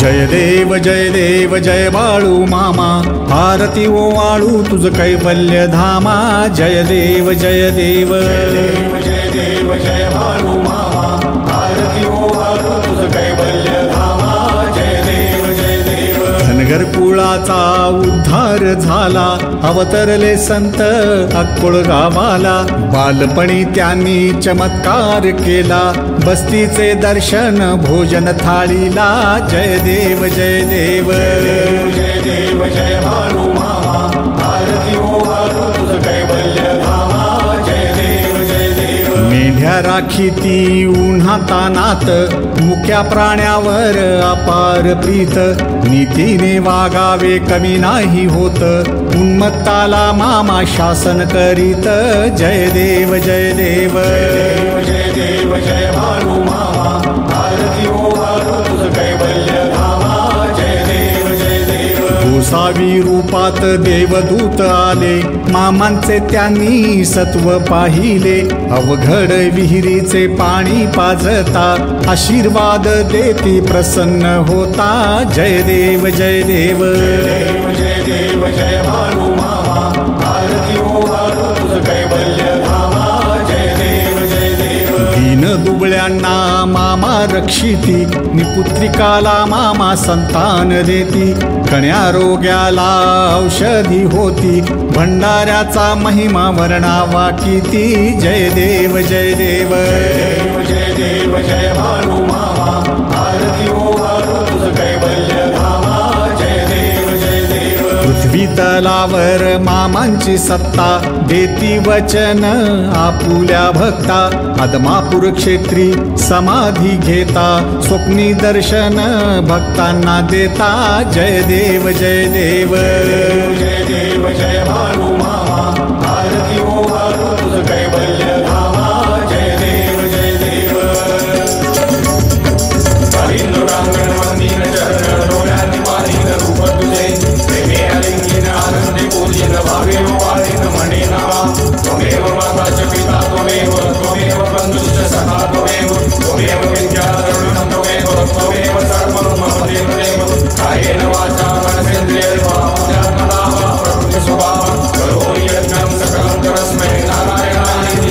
जय देव जय बाळू मामा, आरती ओवाळू तुझ कैवल्य धामा। जय देव जय देव जय देव जय बाळू मामा, आरती ओवाळू तुझ कैवल्य धामा। जय देव जय देव। धनगर कुळाचा उद्धार झाला, अवतरले संत अक्कोळ गावाला। बालपणी त्यांनी चमत्कार केला, बस्तीचे दर्शन भोजन थाळीला। जय देव जय देव जय देव जय बाळू मामा, आरती ओवाळू तुझ कैवल्य धामा। जय देव जय देव। मेंढ्या राखीती उन्हातानात, मुक्या प्राण्यावर अपार प्रीत। नीतीने वागावे कमी नाही होत, उन्मत्ताला मामा शासन करीत। जय देव जय देव जय देव जय बाळू मामा, आरती ओवाळू तुझ कैवल्य धामा। जय देव जय देव। गोसावी रूपात देवदूत आले, मामांचे त्यांनी सत्व पाहिले। अवघड विहिरीचे पाणी पाजता, आशीर्वाद देती प्रसन्न होता। जय देव जय देव जय देव जय बाळू मामा, आरती ओवाळू तुझ कैवल्य धामा। जय देव जय देव। दीन दुबळ्यांना मामा रक्षिती, निपुत्रिकाला मामा संतान देती। कण्या रोग्याला औषधी होती, भंडाऱ्याचा महिमा वर्णावा किती। जय देव जय देव जय देव जय बाळू मामा, आरती ओवाळू तुझ कैवल्य धामा। जय देव जय देव। पृथ्वी तलावर मामांची सत्ता, देती वचन आपुल्या भक्ता। आदमापूर क्षेत्री समाधी घेता, स्वप्नी दर्शन भक्तांना देता। जय देव जय देव जय देव जय बाळू मामा, आरती ओवाळू तुझ कैवल्य धामा। जय देव जय देव। रांगण मंदिर चरण डोळ्यांनी मारीन रूप तुझे, प्रेमे अलिंगीन आनंदे पूजिन भावे वाळीन म्हणे नावा। त्वमेव माताच पिता त्वमेव, त्वमेव बंधुश्च सखा त्वमेव, त्वमेव विद्याधरणं त्वमेव, त्वमेव सर्वं मम देवदेव। कायेन वाचा मनसेन्द्रियैर्वा बुद्ध्यात्मना वा प्रकृतिस्वभावं करोमि यज्ञं सकलं परस्मै नारायणाय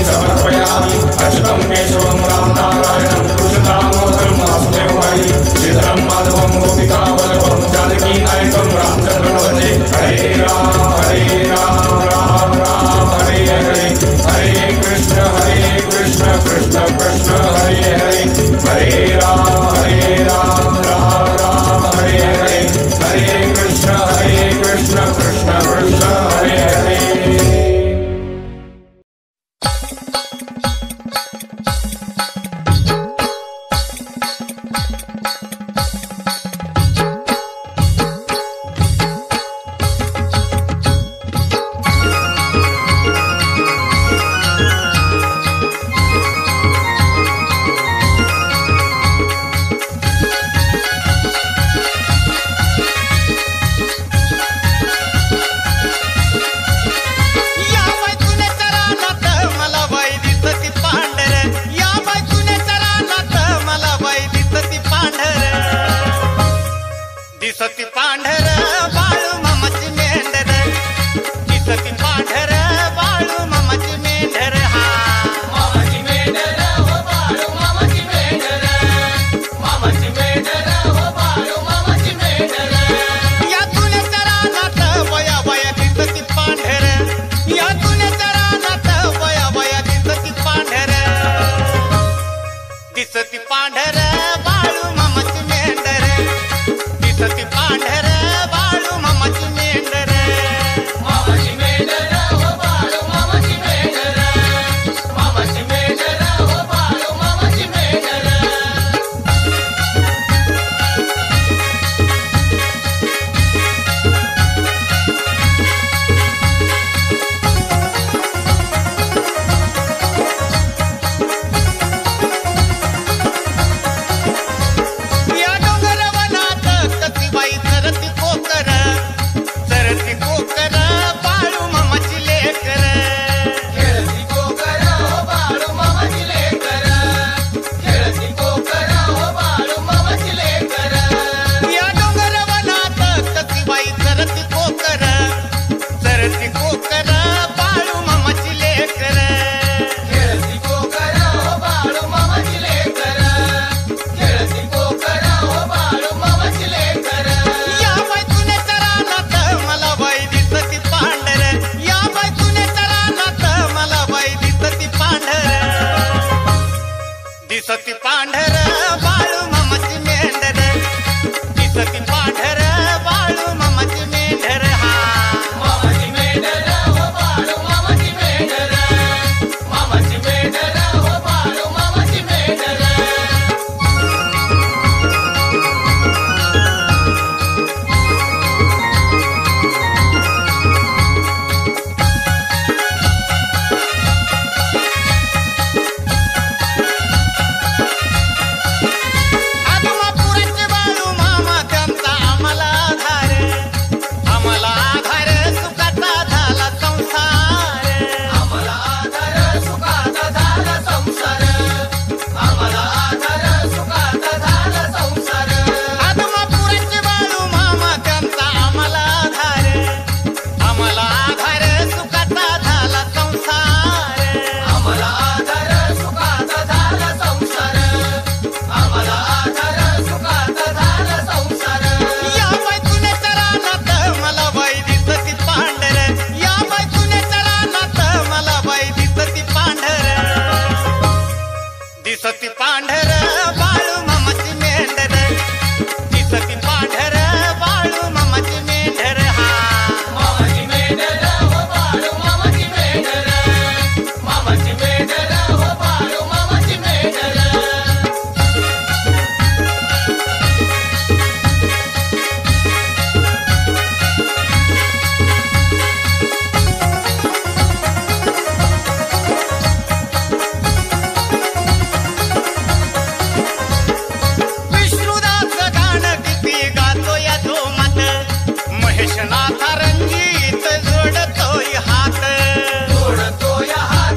महेशनाथ रंगीत जोडतोय हात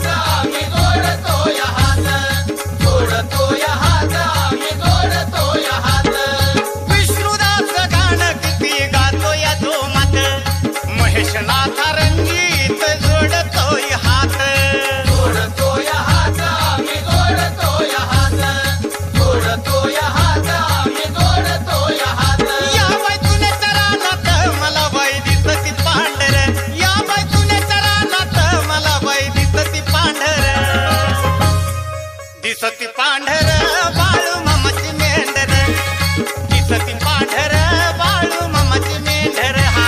आम्ही जोडतोय हात आम्ही जोडतोय हात विष्णुदास गाणं किती गातोय जोमात महेशनाथ रंगीत जोडतोय हात आम्ही जोडतोय हात आम्ही जोडतोय हात या बाई तुने चरानात मला बाई दिसती पांढर या बाई तुने चरानात मला बाई दिसती पांढर बाळू मामाची मेंढर दिसती पांढर बाळू मामाची मेंढर हा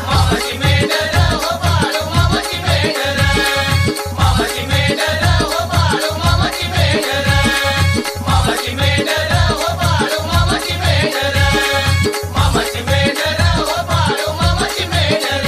मामाची मेंढर हो बाळू मामाची मेंढर मामाची मेंढर हो बाळू मामाची मेंढर मामाची मेंढर हो बाळू मामाची मेंढर मामाची मेंढर हो बाळू मामाची मेंढर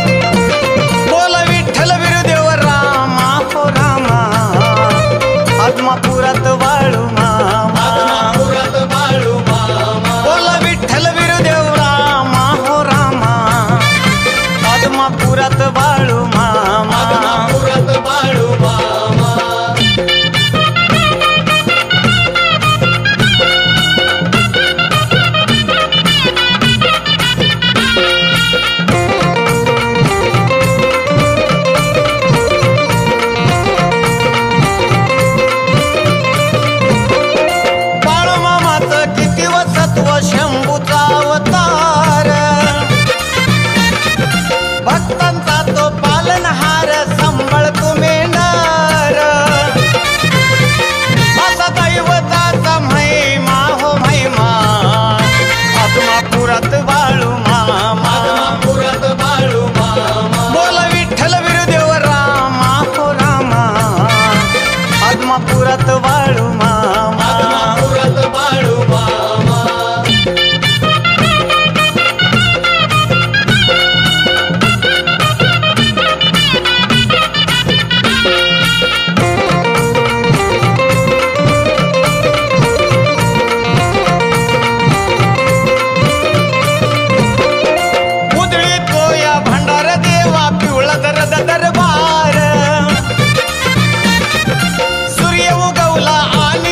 बोल विठ्ठल बिरुदेव रामा हो रामा आत्मापुरात बाळू मामा बोल विठ्ठल बिरुदेव रामा हो रामा आत्मापुरात बाळू मामा बाळू मामाचं किती वसत्व शंभूचा अवतार भक्तांचा तो पालनहार संभळ तू मेंढर असा दैवताचा महिमा हो महिमा आत्मापुरात बाळू मामा बोल विठ्ठल बिरुदेव रामा हो रामा आत्मापुरात बाळू मामा उधळीतो या भंडार देवा पिवळा दरद दरबार सूर्य उगवला आणि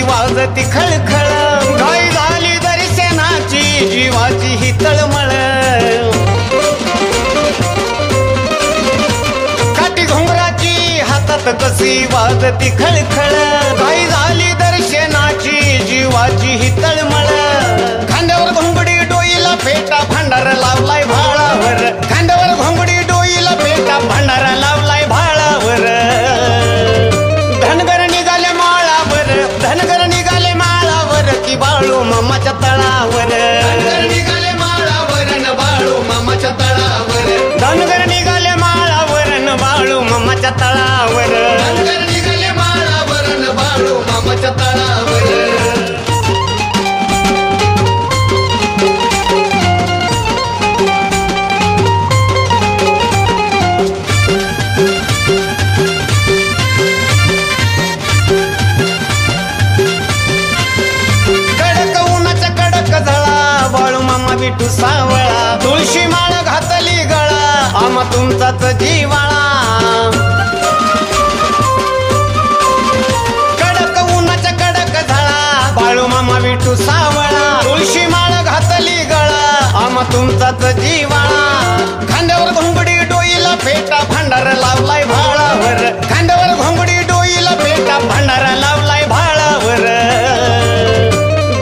कशी वाजती खळखळ घाई झाली दर्शनाची जीवाची ही तळमळ काठी घुंगराची हातात कशी वाजती खळखळ घाई झाली दर्शनाची जीवाची ही तळमळ खांद्यावर घुंगडी डोईला फेटा भांडार लावलाय भाळावर खांद्यावर घुंगडी डोईला फेटा भांडार लावलाय भाळावर धनगर निघाले माळावर धनगर निघाले माळावर की बाळू मामाच्या तळावर धनगर निघाले माळावर न बाळू मामाच्या तळावर धनगर निघाले माळावर न बाळू मामाच्या तळावर धनगर निघाले माळावर न बाळू मामाच्या तळावर विठू सावळा तुळशी माळ घातली गळा आम्हा तुमचाच जीवाळा कडक उन्हाच्या कडक झाळा बाळू मामा विठू सावळा तुळशी माळ घातली गळा आम्हा तुमचाच जीवाळा खांद्यावर घुंगडी डोईला फेटा भांडार लावलाय भाळावर खांद्यावर घुंगडी डोईला फेटा भांडार लावलाय भाळावर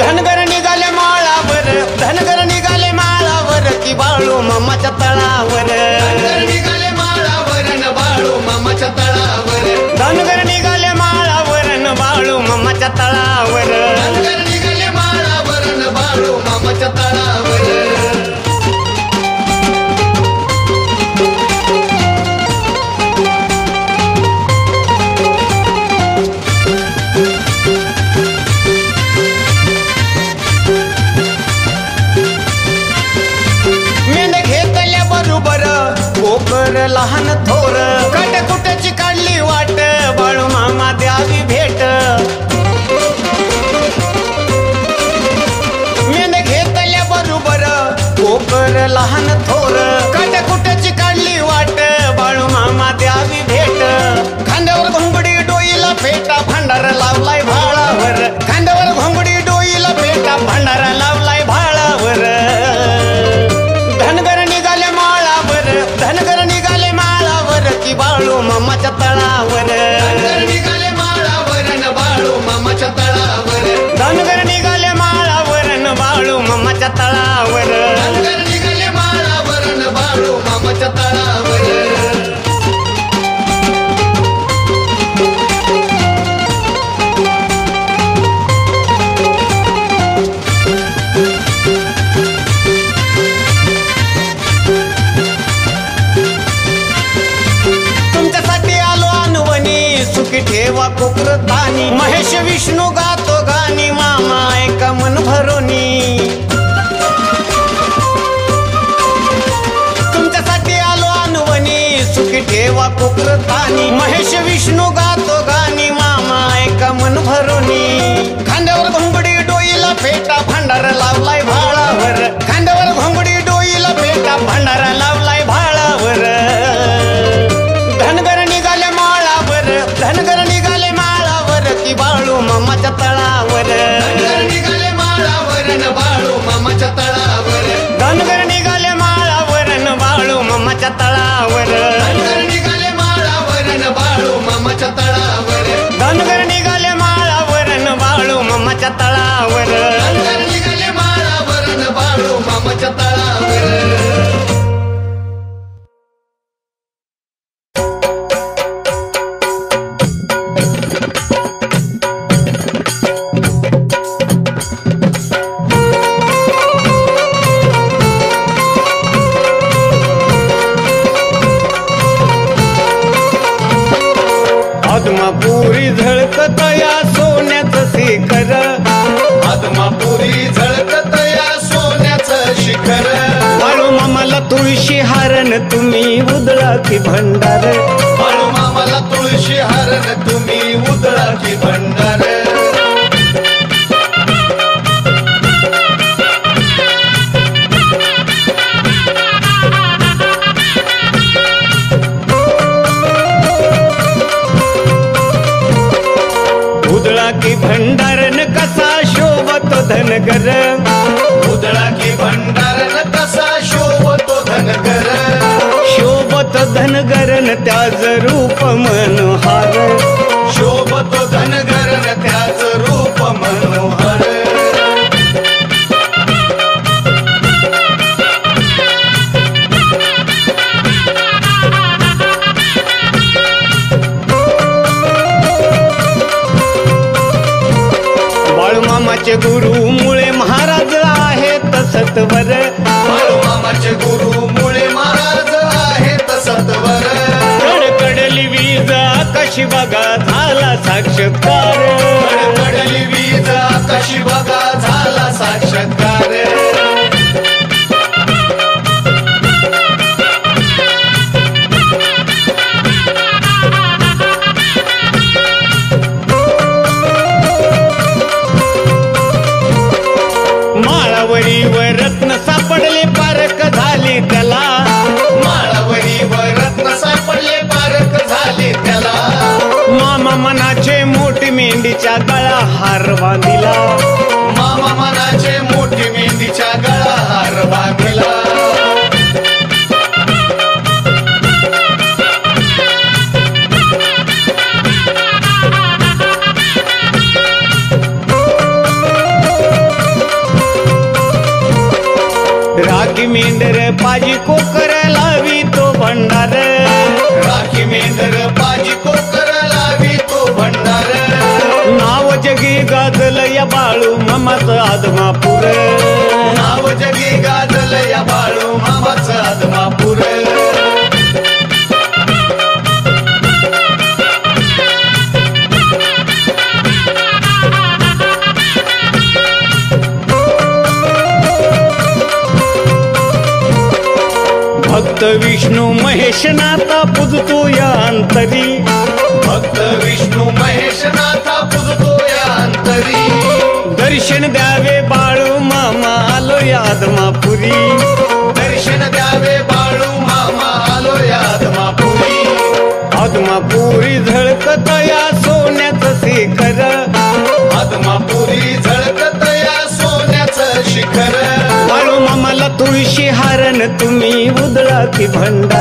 धनगर निघाले माळावर धनगर निघाले माळावर की बाळू मामाच्या तळावर धनगर निघाले माळावर न बाळू मामाच्या तळावर धनगर निघाले माळावर न बाळू मामाच्या तळावर धनगर निघाले माळावर न बाळू मामाच्या तळावर लहान थोर कटकुटची काढली वाट बाळू मामा द्यावी भेट मेन घेतल्या बरोबर कोकर लहान थोर कटकुटची काढली वाट बाळू मामा द्यावी भेट खांद्यावर घुंगडी डोईला फेटा भांडार लावलाय भाळावर खांद्यावर घुंगडी डोईला फेटा भांडार लावलाय भाळावर धनगर निघाले माळावर धनगर निघाले माळावर की बाळू मामाच्या तळावर धनगर निघाले माळावर न बाळू मामाच्या तळावर धनगर निघाले माळावर न बाळू मामाच्या तळावर धनगर निघाले माळावर न बाळू मामाच्या तळावर ठेवा कोकरतानी महेश विष्णू गातो गाणी मामा ऐका मन भरोनी तुमच्यासाठी आलो अनवणी सुखी ठेवा कोकरतानी महेश विष्णू गातो गाणी मामा ऐका मन भरोनी खांद्यावर घुंगडी डोईला फेटा भांडार लावलाय भाळावर खांद्यावर घुंगडी डोईला फेटा भांडार लावलाय भाळावर धनगर निघाले माळावर धनगर निघाले माळावर की बाळू मामाच्या तळावर धनगर निघाले माळावर न बाळू मामाच्या तळावर धनगर निघाले माळावर न बाळू मामाच्या तळावर धनगर निघाले माळावर न बाळू मामाच्या तळावर धनगर निघाले माळावर न बाळू मामाच्या तळावर धनगर निघाले माळावर न बाळू मामाच्या तळावर आदमापुरी झळकत या सोन्याचं शिखर आदमापुरी झळकत या सोन्याचं शिखर बाळू मामाला तुळशी हारण तुम्ही उधळा की भंडार बाळू मामाला तुळशी हारण तुम्ही उधळा की भंडार उधळा की भंडार धनगर उदळा की भंडारन कसा शोभतो धनगर शोभत धनगरन त्याच रूप मनोहार शोभतो धनगरन त्याच रूप मनोहर बाळूमामाचे गुरु मुळे महाराज आहेत सत्वर बाळूमामाचे गुरु मुळे महाराज आहेत सत्वर कडकडली वीज आकाशी बघा झाला साक्षात्कार कडकडली वीज आकाशी बघा झाला साक्षात्कार माळावरी व रत्न सापडले पारख झाले त्याला माळावरी व रत्न सापडले पारख झाले त्याला मामा मनाचे मोठी मेंढीच्या गळा हार बांधिला मामा मनाचे मोठी मेंढीच्या गळा हार बांधिला राखी मेंढर पाजी कोकर लावी तो भंडार राखी मेंढर पाजी कोकर लावी तो भंडार नाव जगी गाजल या बाळू मामाच आदमापूर नाव जगी गाजल या बाळू मामाच आदमापूर भक्त विष्णू महेश नाथा पूजतो या अंतरी भक्त विष्णू महेश नाथा पूजतो या अंतरी दर्शन द्यावे बाळू मामा आलो या आदमापुरी दर्शन द्यावे बाळू मामा आलो या आदमापुरी आदमापुरी झळकत या सोन्याचं शिखर आदमापुरी झळकत या सोन्याचं शिखर बाळू मामाला तुळशी हारण तुम्ही उधळा की भंडार